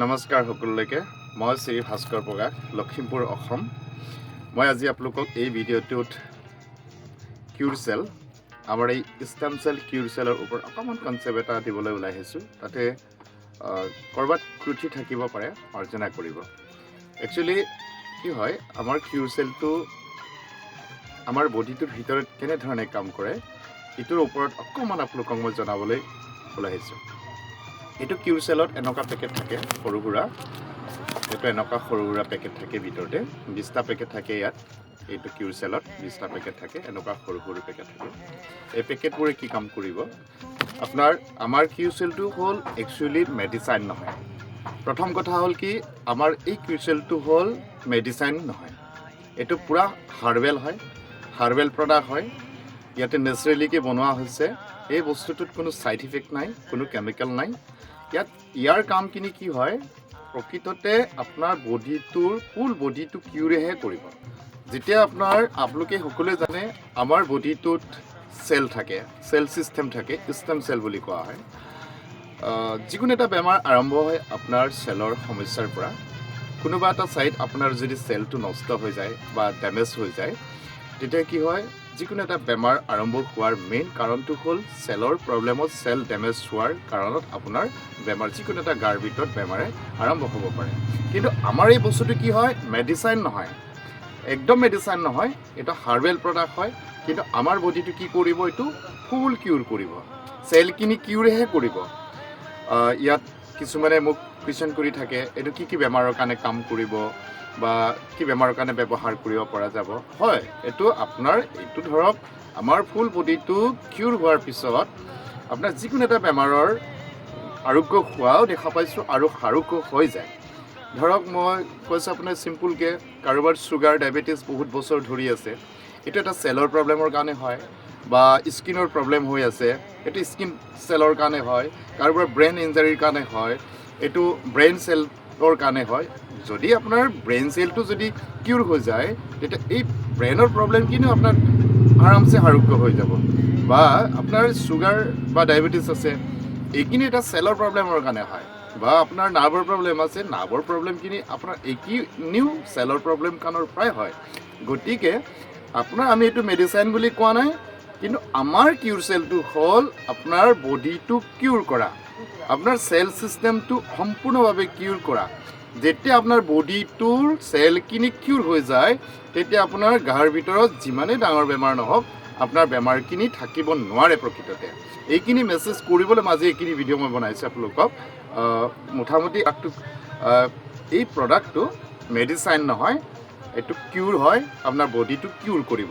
নমস্কাৰ সকলোকে মই শ্ৰী ভাস্কৰ প্ৰকাশ লখিমপুৰ অসম মই আজি আপোনালোকক এই ভিডিঅ'টোত কিউৰচেল আমাৰ এই ষ্টেম চেল কিউৰচেলৰ ওপৰত অকণমান কনচেপ্ট এটা দিবলৈ ওলাই আহিছোঁ তাতে কৰবাত ত্ৰুটি থাকিব পাৰে মাৰ্জনা কৰিব একচুৱেলি কি হয় আমাৰ কিউৰচেলটো আমাৰ বডিটোৰ ভিতৰত কেনেধৰণে কাম কৰে ইটোৰ ওপৰত অকণমান আপোনালোকক মই জনাবলৈ ওলাই আহিছোঁ এইটো কিউৰচেলত এনেকুৱা পেকেট থাকে সৰু সুৰা এইটো এনেকুৱা সৰু সুৰা পেকেট থাকে ভিতৰতে 20টা পেকেট থাকে ইয়াত এইটো কিউৰচেলত 20টা পেকেট থাকে এনেকুৱা সৰু সৰু পেকেট থাকে এই পেকেটবোৰে কি কাম কৰিব আপোনাৰ আমাৰ কিউৰচেলটো হ'ল একচুৱেলি মেডিচাইন নহয় প্ৰথম কথা হ'ল কি আমাৰ এই কিউৰচেলটো হ'ল মেডিচাইন নহয় এইটো পুৰা হাৰ্বেল হয় হাৰ্বেল প্ৰডাক্ট হয় ইয়াতে নেচাৰেলিকে বনোৱা হৈছে এই বস্তুটোত কোনো সাইড ইফেক্ট নাই কোনো কেমিকেল নাই ইয়াৰ কামখিনি কি হয় প্ৰকৃততে আপোনাৰ বডিটোৰ ফুল বডিটো কিউৰেহে কৰিব যেতিয়া আপোনালোকে সকলোৱে জানে আমাৰ বডিটোত সেল থাকে সেল সিস্টেম থাকে ষ্টেম সেল বুলি কোৱা হয় যিকোনো এটা বেমাৰ আৰম্ভ হয় আপোনাৰ সেলৰ সমস্যাৰ পৰা কোনোবা এটা সাইড আপোনাৰ যদি সেলটো নষ্ট হৈ যায় বা ড্যামেজ হৈ যায় তেতিয়া কি হয় যিকোনো এটা বেমাৰ আৰম্ভ হোৱাৰ মেইন কাৰণটো হ'ল সেলৰ প্ৰবলেমত সেল ড্যামেজ হোৱাৰ কাৰণত আপোনাৰ বেমাৰ যিকোনো এটা গাৰ ভিতৰত বেমাৰে আৰম্ভ হ'ব পাৰে কিন্তু আমাৰ এই বস্তুটো কি হয় মেডিচাইন নহয় একদম মেডিচাইন নহয় এটা হাৰ্বেল প্ৰডাক্ট হয় কিন্তু আমাৰ বডিটো কি কৰিব এইটো ফুল কিউৰ কৰিব সেলখিনি কিউৰেহে কৰিব ইয়াত কিছুমানে মোক কুৱেশ্যন কৰি থাকে এইটো কি বেমাৰৰ কাৰণে কাম কৰিব বা কি বেমাৰৰ কাৰণে ব্যৱহাৰ কৰিব পৰা যাব হয় এইটো আপোনাৰ এইটো ধৰক আমাৰ ফুল বডিটো কিউৰ হোৱাৰ পিছত আপোনাৰ যিকোনো এটা বেমাৰৰ আৰোগ্য হোৱাও দেখা পাইছোঁ আৰু আৰোগ্য হৈ যায় ধৰক মই কৈছোঁ আপোনাৰ চিম্পলকৈ কাৰোবাৰ ছুগাৰ ডায়েবেটিছ বহুত বছৰ ধৰি আছে এইটো এটা সেলৰ প্ৰবলেমৰ কাৰণে হয় বা স্কিনৰ প্ৰবলেম হৈ আছে এইটো স্কিন সেলৰ কাৰণে হয় কাৰোবাৰ ব্ৰেইন ইঞ্জাৰিৰ কাৰণে হয় এইটো ব্ৰেইন সেলৰ কাৰণে হয় যদি আপোনাৰ ব্ৰেইন সেলটো যদি কিউৰ হৈ যায় তেতিয়া এই ব্ৰেইনৰ প্ৰবলেমখিনি আপোনাৰ আৰামছে আৰোগ্য হৈ যাব বা আপোনাৰ ছুগাৰ বা ডায়েবেটিছ আছে এইখিনি এটা সেলৰ প্ৰবলেমৰ কাৰণে হয় বা আপোনাৰ নাৰ্ভৰ প্ৰবলেম আছে নাৰ্ভৰ প্ৰবলেমখিনি আপোনাৰ এইখিনিও সেলৰ প্ৰবলেম কাৰণৰ প্ৰায় হয় গতিকে আপোনাৰ আমি এইটো মেডিচাইন বুলি কোৱা নাই কিন্তু আমাৰ কিউৰচেলটো হ'ল আপোনাৰ বডিটো কিউৰ কৰা আপোনাৰ সেল সিস্টেমটো সম্পূৰ্ণভাৱে কিউৰ কৰা যেতিয়া আপোনাৰ বডিটোৰ সেলখিনি কিউৰ হৈ যায় তেতিয়া আপোনাৰ গাৰ ভিতৰত যিমানেই ডাঙৰ বেমাৰ নহওক আপোনাৰ বেমাৰখিনি থাকিব নোৱাৰে প্ৰকৃততে এইখিনি মেছেজ কৰিবলৈ মাজে এইখিনি ভিডিঅ' মই বনাইছোঁ আপোনালোকক মোটামুটি এই প্ৰডাক্টটো মেডিচাইন নহয় এইটো কিউৰ হয় আপোনাৰ বডিটো কিউৰ কৰিব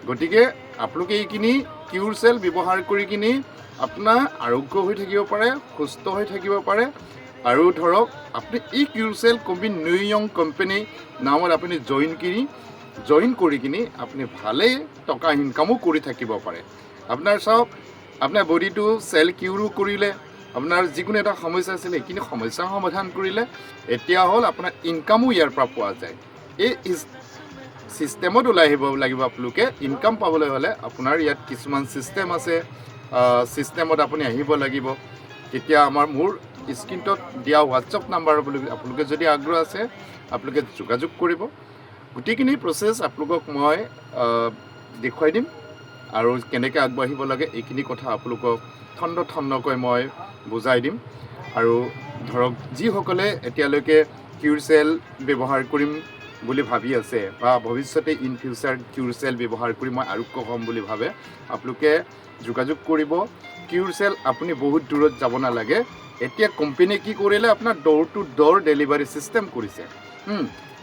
গতিকে আপোনালোকে এইখিনি কিউৰচেল ব্যৱহাৰ কৰি কিনি আপোনাৰ আৰোগ্য হৈ থাকিব পাৰে সুস্থ হৈ থাকিব পাৰে আৰু ধৰক আপুনি এই কিউৰচেল নিউয়ং কোম্পানী নামত আপুনি জইন কৰি কিনি আপুনি ভালেই টকা ইনকামো কৰি থাকিব পাৰে আপোনাৰ চাওক আপোনাৰ বডিটো সেল কিউৰো কৰিলে আপোনাৰ যিকোনো এটা সমস্যা আছিলে সেইখিনি সমস্যা সমাধান কৰিলে এতিয়া হ'ল আপোনাৰ ইনকামো ইয়াৰ পৰা পোৱা যায় এই সিস্টেমত ওলাই আহিব লাগিব আপোনালোকে ইনকাম পাবলৈ হ'লে আপোনাৰ ইয়াত কিছুমান সিস্টেম আছে সিস্টেমত আপুনি আহিব লাগিব তেতিয়া মোৰ স্ক্ৰীণত দিয়া হোৱাটছআপ নাম্বাৰ বুলি আপোনালোকে যদি আগ্ৰহ আছে আপোনালোকে যোগাযোগ কৰিব গোটেইখিনি প্ৰচেছ আপোনালোকক মই দেখুৱাই দিম আৰু কেনেকৈ আগবাঢ়িব লাগে এইখিনি কথা আপোনালোকক খণ্ডকৈ মই বুজাই দিম আৰু ধৰক যিসকলে এতিয়ালৈকে কিউৰচেল ব্যৱহাৰ কৰিম বুলি ভাবি আছে বা ভৱিষ্যতে ইন ফিউচাৰ কিউৰচেল ব্যৱহাৰ কৰি মই আৰোগ্য হ'ম বুলি ভাবে আপোনালোকে যোগাযোগ কৰিব কিউৰচেল আপুনি বহুত দূৰত যাব নালাগে এতিয়া কোম্পানীয়ে কি কৰিলে আপোনাৰ door to door delivery system কৰিছে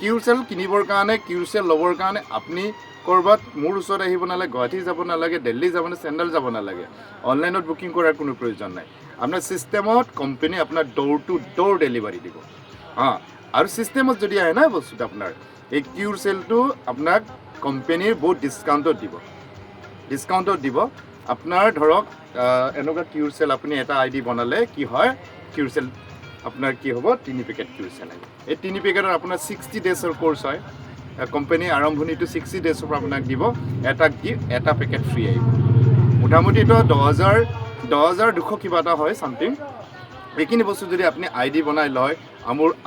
কিউৰচেল কিনিবৰ কাৰণে কিউৰচেল ল'বৰ কাৰণে আপুনি ক'ৰবাত মোৰ ওচৰত আহিব নালাগে গুৱাহাটী যাব নালাগে দিল্লী যাব নালাগে চেন্নাই যাব নালাগে অনলাইনত বুকিং কৰাৰ কোনো প্ৰয়োজন নাই আপোনাৰ সিস্টেমত কোম্পানী আপোনাৰ ডোৰ টু ডোৰ ডেলিভাৰী দিব আৰু সিস্টেমত যদি আহে না বস্তুটো আপোনাৰ এই কিউৰচেলটো আপোনাক কোম্পানীৰ বহুত ডিছকাউণ্টত দিব আপোনাৰ ধৰক এনেকুৱা কিউৰচেল আপুনি এটা আইডি বনালে কি হয় কিউৰচেল আপোনাৰ কি হ'ব 3 পেকেট কিউৰচেল আহিব এই 3 পেকেটৰ আপোনাৰ 60 ডেজৰ কোৰ্চ হয় কোম্পানী আৰম্ভণিটো 60 ডেজৰ পৰা আপোনাক দিব এটা পেকেট ফ্ৰী আহিব মোটামুটি এইটো 10,200 কিবা এটা হয় চামথিং এইখিনি বস্তু যদি আপুনি ID বনাই লয়,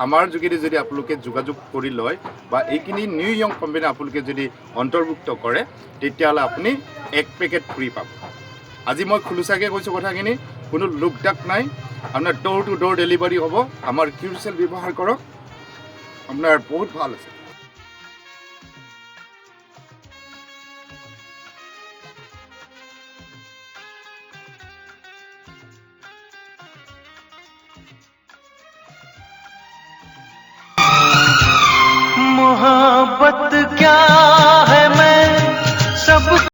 আমাৰ যোগেদি যদি আপোনালোকে যোগাযোগ কৰি লয় বা এইখিনি নিউ য়ং কোম্পানী আপোনালোকে যদি অন্তৰ্ভুক্ত কৰে, তেতিয়াহ'লে আপুনি 1 পেকেট ফ্ৰী পাব। আজি মই খোলোচাকৈ কৈছোঁ কথাখিনি, কোনো লোকডাক নাই, আপোনাৰ ডোৰ টু ডোৰ ডেলিভাৰী হ'ব। আমাৰ কিউৰচেল ব্যৱহাৰ কৰক, আপোনাৰ বহুত ভাল আছে। मोहब्बत क्या